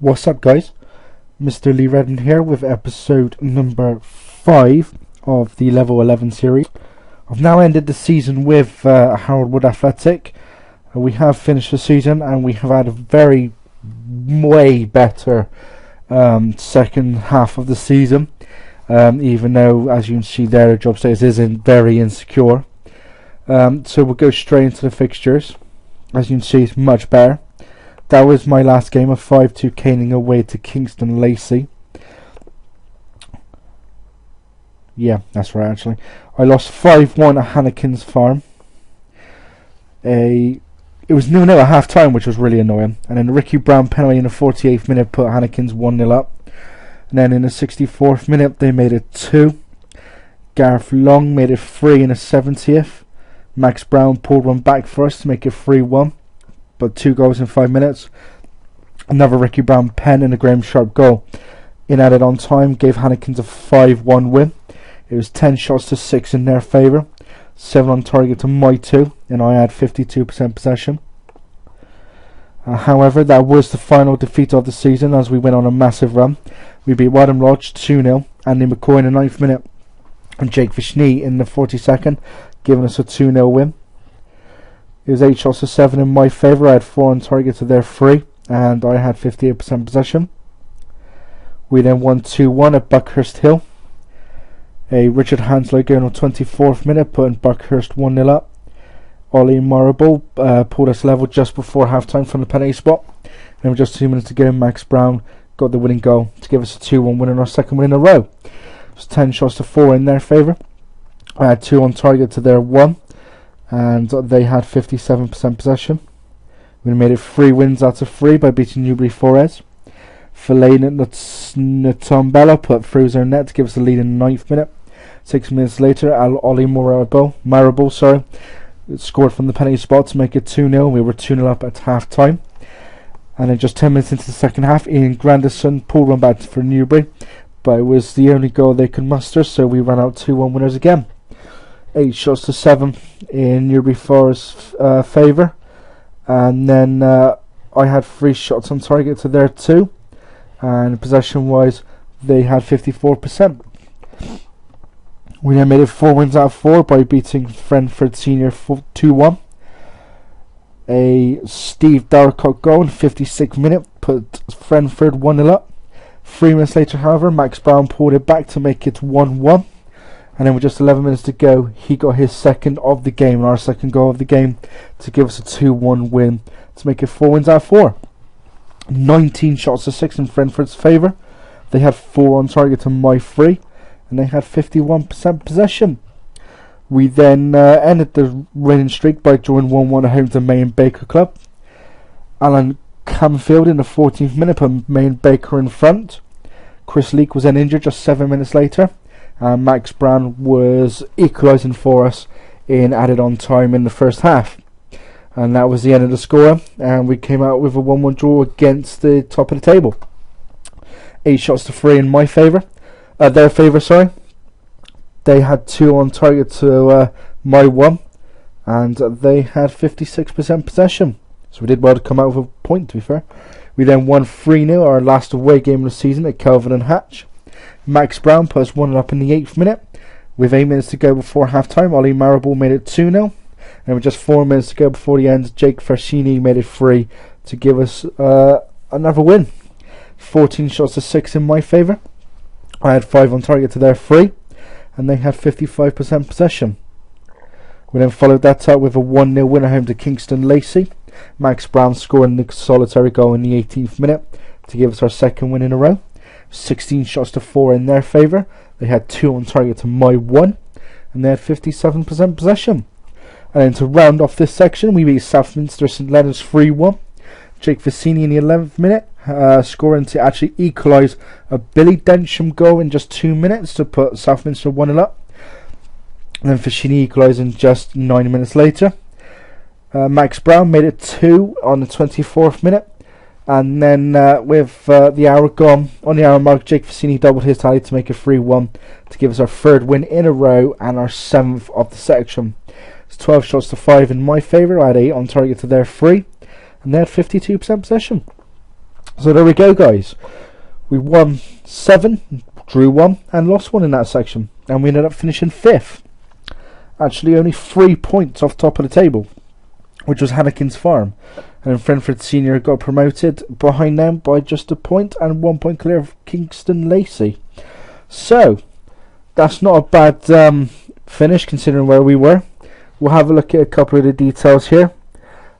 What's up, guys? Mr. Lee Redden here with episode number 5 of the Level 11 series. I've now ended the season with Harold Wood Athletic. We have finished the season and we have had a way better second half of the season. Even though, as you can see there, the job status isn't very insecure. So we'll go straight into the fixtures. As you can see, it's much better. That was my last game of 5-2 caning away to Kingston Lacey. Yeah, that's right actually. I lost 5-1 at Hannikin's Farm. It was 0-0 at half time, which was really annoying. And then Ricky Brown penalty in the 48th minute put Hannikin's 1-0 up. And then in the 64th minute they made it 2. Gareth Long made it 3 in the 70th. Max Brown pulled one back for us to make it 3-1. But 2 goals in 5 minutes. Another Ricky Brown pen and a Graham Sharp goal in added on time gave Hannikin's a 5-1 win. It was 10 shots to 6 in their favour, 7 on target to my 2, and I had 52% possession. However, that was the final defeat of the season as we went on a massive run. We beat Wadham Lodge 2-0, Andy McCoy in the 9th minute and Jake Vishney in the 42nd, giving us a 2-0 win. It was 8 shots to 7 in my favour. I had 4 on target to their 3, and I had 58% possession. We then won 2-1 at Buckhurst Hill. A Richard Hanslow goal in the 24th minute, putting Buckhurst 1-0 up. Ollie Marable pulled us level just before half time from the penalty spot. And with just 2 minutes to go, Max Brown got the winning goal to give us a 2-1 win and our second win in a row. It was 10 shots to 4 in their favour. I had 2 on target to their 1. And they had 57% possession. We made it 3 wins out of 3 by beating Newbury Forez. Fellaini Natombella put through his own net to give us the lead in the 9th minute. 6 minutes later, Ollie Marable scored from the penalty spot to make it 2-0. We were 2-0 up at half time. And then just 10 minutes into the second half, Ian Grandison pulled one back for Newbury. But it was the only goal they could muster, so we ran out 2-1 winners again. 8 shots to 7 in Newbury Forest's favour, and then I had 3 shots on target to their 2, and possession wise they had 54%. We then made it 4 wins out of 4 by beating Frenford Senior 2-1. A Steve Darcock goal in the 56th minute put Frenford 1-0 up. 3 minutes later, however, Max Brown pulled it back to make it 1-1. And then with just 11 minutes to go, he got his second of the game, and our second goal of the game, to give us a 2-1 win, to make it 4 wins out of 4. 19 shots to 6 in Frenford's favour. They had 4 on target to my 3, and they had 51% possession. We then ended the winning streak by drawing 1-1 at home to May and Baker Club. Alan Camfield in the 14th minute put May and Baker in front. Chris Leake was then injured just 7 minutes later. And Max Brown was equalising for us in added on time in the first half. And that was the end of the score. And we came out with a 1-1 draw against the top of the table. 8 shots to 3 in my favour. Their favour, sorry. They had 2 on target to my 1. And they had 56% possession. So we did well to come out with a point, to be fair. We then won 3-0, our last away game of the season at Kelvin and Hatch. Max Brown put us 1-0 up in the 8th minute. With 8 minutes to go before half time, Ollie Marable made it 2-0. And with just 4 minutes to go before the end, Jake Fersini made it 3 to give us another win. 14 shots to 6 in my favour. I had 5 on target to their 3, and they had 55% possession. We then followed that up with a 1-0 win at home to Kingston Lacey. Max Brown scoring the solitary goal in the 18th minute to give us our second win in a row. 16 shots to 4 in their favour. They had 2 on target to my 1, and they had 57% possession. And then to round off this section, we beat Southminster St Leonard's 3-1. Jake Vicini in the 11th minute, scoring to actually equalise a Billy Densham goal in just 2 minutes to put Southminster 1-0 up. And then Vicini equalising just 9 minutes later. Max Brown made it 2 on the 24th minute. And then with the hour gone, on the hour mark, Jake Vicini doubled his tally to make it 3-1 to give us our 3rd win in a row and our 7th of the section. It's 12 shots to 5 in my favour. I had 8 on target to their 3, and they had 52% possession. So there we go, guys. We won 7, drew 1, and lost 1 in that section, and we ended up finishing 5th. Actually, only 3 points off top of the table, which was Hannikin's Farm. And then Frenford Senior got promoted behind them by just a point, and 1 point clear of Kingston Lacey. So that's not a bad finish considering where we were. We'll have a look at a couple of the details here.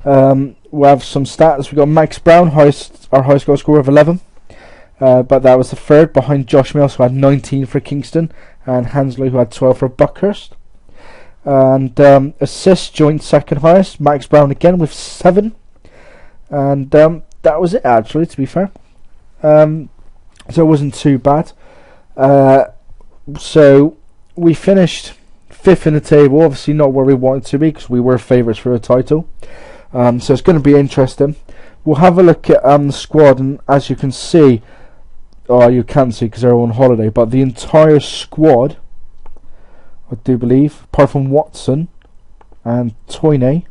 We'll have some stats. We got Max Brown, our highest goal scorer of 11, but that was the third behind Josh Mills, who had 19 for Kingston, and Hanslow, who had 12 for Buckhurst. And assists joint second highest, Max Brown again with 7, and that was it actually, to be fair. So it wasn't too bad. So we finished 5th in the table, obviously not where we wanted to be because we were favourites for a title. So it's going to be interesting. We'll have a look at the squad, and as you can see, or you can't see because they're on holiday, but the entire squad, I do believe, apart from Watson and Toynay,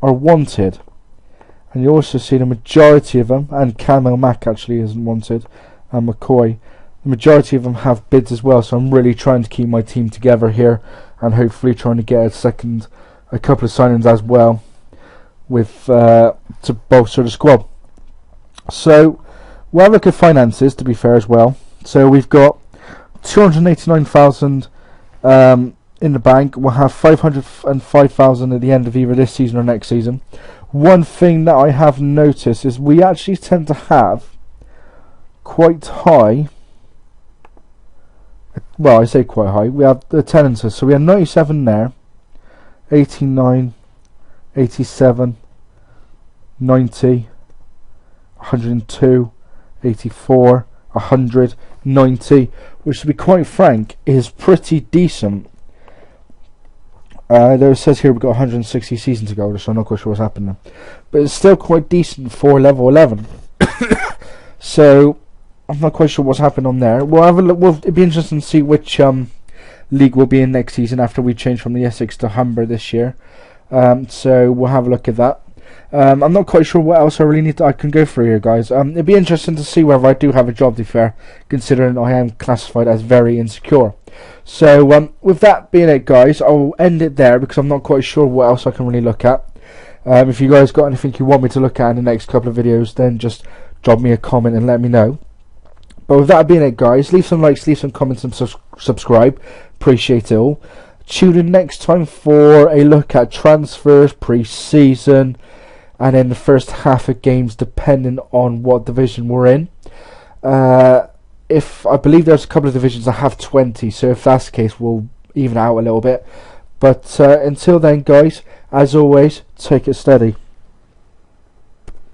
are wanted. And you also see the majority of them, and Camel Mack actually isn't wanted, and McCoy. The majority of them have bids as well, so I'm really trying to keep my team together here, and hopefully trying to get a couple of signings as well, with to bolster the squad. So we'll have a look at finances, to be fair, as well. So we've got 289,000 in the bank. We'll have 505,000 at the end of either this season or next season. One thing that I have noticed is we actually tend to have quite high, well, I say quite high, we have the attendances. So we have 97 there, 89, 87, 90, 102, 84, 100, 90, which, to be quite frank, is pretty decent. There it says here we've got 160 seasons to go, so I'm not quite sure what's happening, but it's still quite decent for level 11. So I'm not quite sure what's happened on there. We'll have a look. It'd be interesting to see which league we'll be in next season after we change from the Essex to Humber this year. So we'll have a look at that. I'm not quite sure what else I really need I can go through here, guys. It'd be interesting to see whether I do have a job, to be fair, considering I am classified as very insecure. So with that being it, guys, I'll end it there because I'm not quite sure what else I can really look at. If you guys got anything you want me to look at in the next couple of videos, then just drop me a comment and let me know. But with that being it, guys, leave some likes, leave some comments, and subscribe. Appreciate it all. Tune in next time for a look at transfers, pre-season, and then the first half of games, depending on what division we're in. If I believe there's a couple of divisions that have 20, so if that's the case, we'll even out a little bit. But until then, guys, as always, take it steady.